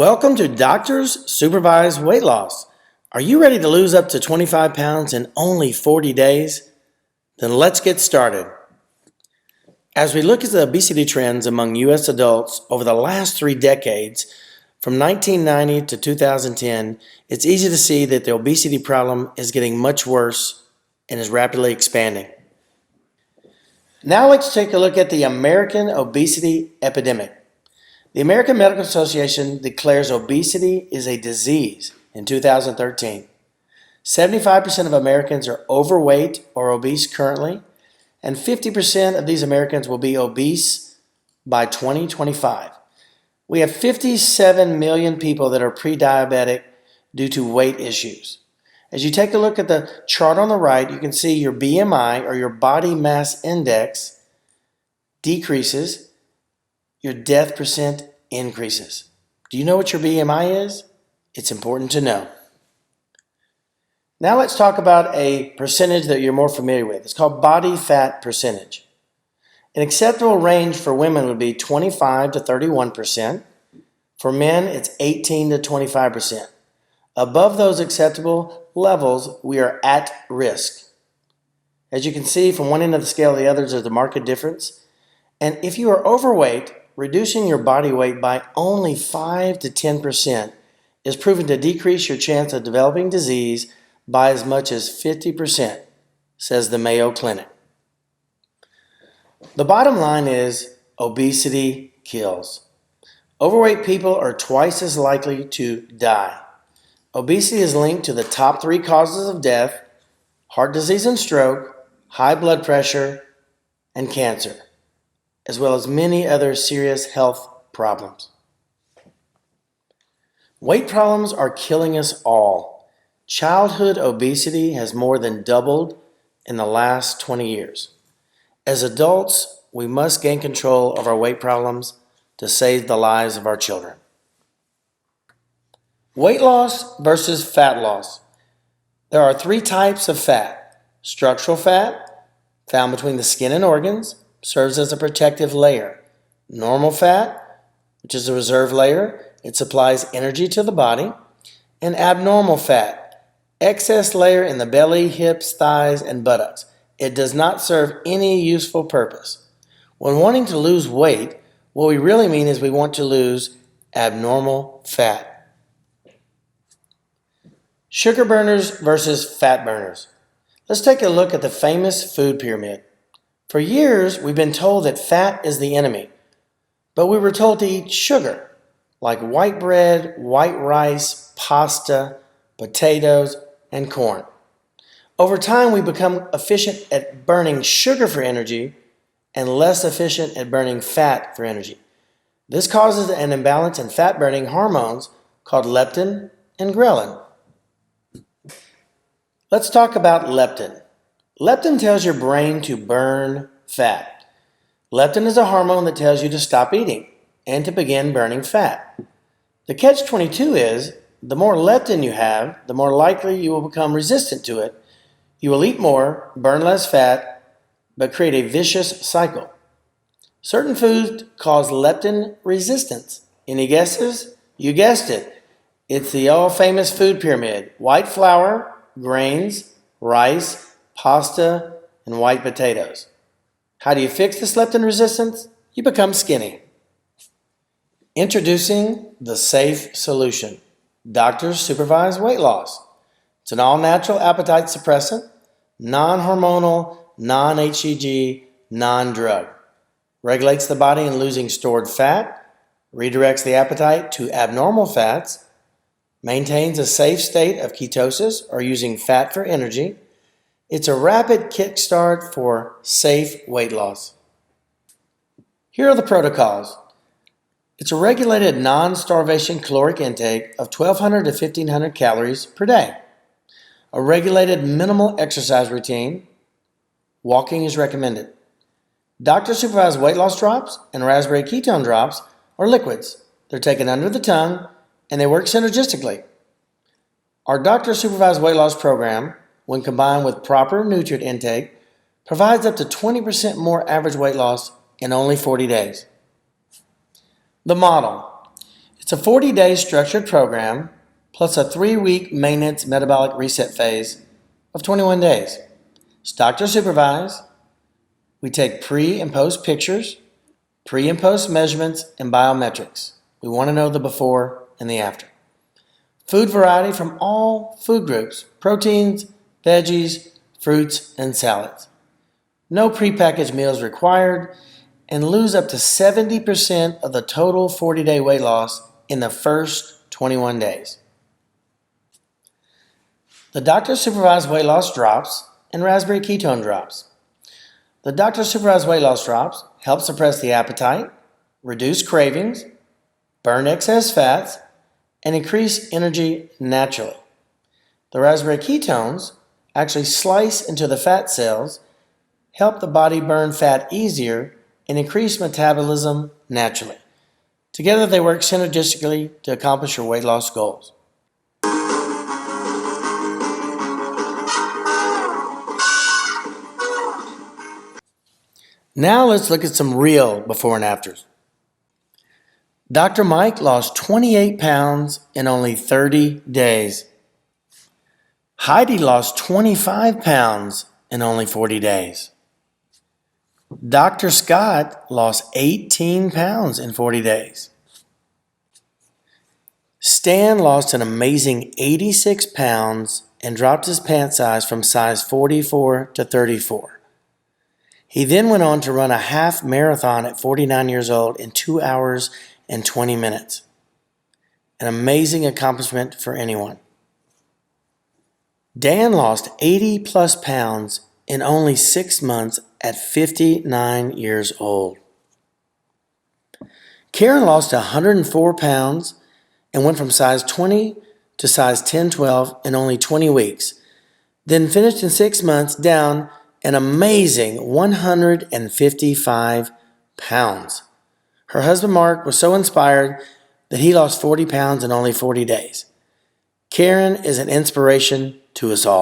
Welcome to Doctor's Supervised Weight Loss. Are you ready to lose up to 25 pounds in only 40 days? Then let's get started. As we look at the obesity trends among U.S. adults over the last 3 decades, from 1990 to 2010, it's easy to see that the obesity problem is getting much worse and is rapidly expanding. Now let's take a look at the American obesity epidemic. The American Medical Association declares obesity is a disease in 2013. 75% of Americans are overweight or obese currently, and 50% of these Americans will be obese by 2025. We have 57 million people that are pre-diabetic due to weight issues. As you take a look at the chart on the right, you can see your BMI, or your body mass index, decreases. Your death percent increases. Do you know what your BMI is? It's important to know. Now let's talk about a percentage that you're more familiar with. It's called body fat percentage. An acceptable range for women would be 25 to 31%. For men, it's 18 to 25%. Above those acceptable levels, we are at risk. As you can see, from one end of the scale to the other, there's a marked difference. And if you are overweight, reducing your body weight by only 5 to 10% is proven to decrease your chance of developing disease by as much as 50%, says the Mayo Clinic. The bottom line is obesity kills. Overweight people are twice as likely to die. Obesity is linked to the top 3 causes of death: heart disease and stroke, high blood pressure, and cancer, as well as many other serious health problems. Weight problems are killing us all. Childhood obesity has more than doubled in the last 20 years. As adults, we must gain control of our weight problems to save the lives of our children. Weight loss versus fat loss. There are 3 types of fat. Structural fat, found between the skin and organs, serves as a protective layer. Normal fat, which is a reserve layer, it supplies energy to the body. And abnormal fat, excess layer in the belly, hips, thighs, and buttocks. It does not serve any useful purpose. When wanting to lose weight, what we really mean is we want to lose abnormal fat. Sugar burners versus fat burners. Let's take a look at the famous food pyramid. For years, we've been told that fat is the enemy, but we were told to eat sugar, like white bread, white rice, pasta, potatoes, and corn. Over time, we become efficient at burning sugar for energy and less efficient at burning fat for energy. This causes an imbalance in fat-burning hormones called leptin and ghrelin. Let's talk about leptin. Leptin tells your brain to burn fat. Leptin is a hormone that tells you to stop eating and to begin burning fat. The catch-22 is, the more leptin you have, the more likely you will become resistant to it. You will eat more, burn less fat, but create a vicious cycle. Certain foods cause leptin resistance. Any guesses? You guessed it. It's the all-famous food pyramid: white flour, grains, rice, pasta, and white potatoes. How do you fix this leptin resistance? You become skinny. Introducing the safe solution: Doctor's Supervised Weight Loss. It's an all-natural appetite suppressant, non-hormonal, non-HCG, non-drug. Regulates the body in losing stored fat, redirects the appetite to abnormal fats, maintains a safe state of ketosis or using fat for energy. It's a rapid kickstart for safe weight loss. Here are the protocols. It's a regulated non-starvation caloric intake of 1,200 to 1,500 calories per day. A regulated minimal exercise routine. Walking is recommended. Doctor supervised weight loss drops and raspberry ketone drops are liquids. They're taken under the tongue and they work synergistically. Our doctor supervised weight loss program, when combined with proper nutrient intake, provides up to 20% more average weight loss in only 40 days. The model. It's a 40-day structured program plus a 3-week maintenance metabolic reset phase of 21 days. It's doctor supervised. We take pre and post pictures, pre and post measurements, and biometrics. We want to know the before and the after. Food variety from all food groups: proteins, veggies, fruits, and salads. No prepackaged meals required, and lose up to 70% of the total 40-day weight loss in the first 21 days. The doctor supervised weight loss drops and raspberry ketone drops. The doctor supervised weight loss drops help suppress the appetite, reduce cravings, burn excess fats, and increase energy naturally. The raspberry ketones actually slice into the fat cells, help the body burn fat easier, and increase metabolism naturally. Together they work synergistically to accomplish your weight loss goals. Now let's look at some real before and afters. Dr. Mike lost 28 pounds in only 30 days. Heidi lost 25 pounds in only 40 days. Dr. Scott lost 18 pounds in 40 days. Stan lost an amazing 86 pounds and dropped his pant size from size 44 to 34. He then went on to run a half marathon at 49 years old in 2 hours and 20 minutes. An amazing accomplishment for anyone. Dan lost 80 plus pounds in only 6 months at 59 years old. Karen lost 104 pounds and went from size 20 to size 10-12 in only 20 weeks, then finished in 6 months down an amazing 155 pounds. Her husband Mark was so inspired that he lost 40 pounds in only 40 days. Karen is an inspiration to us all.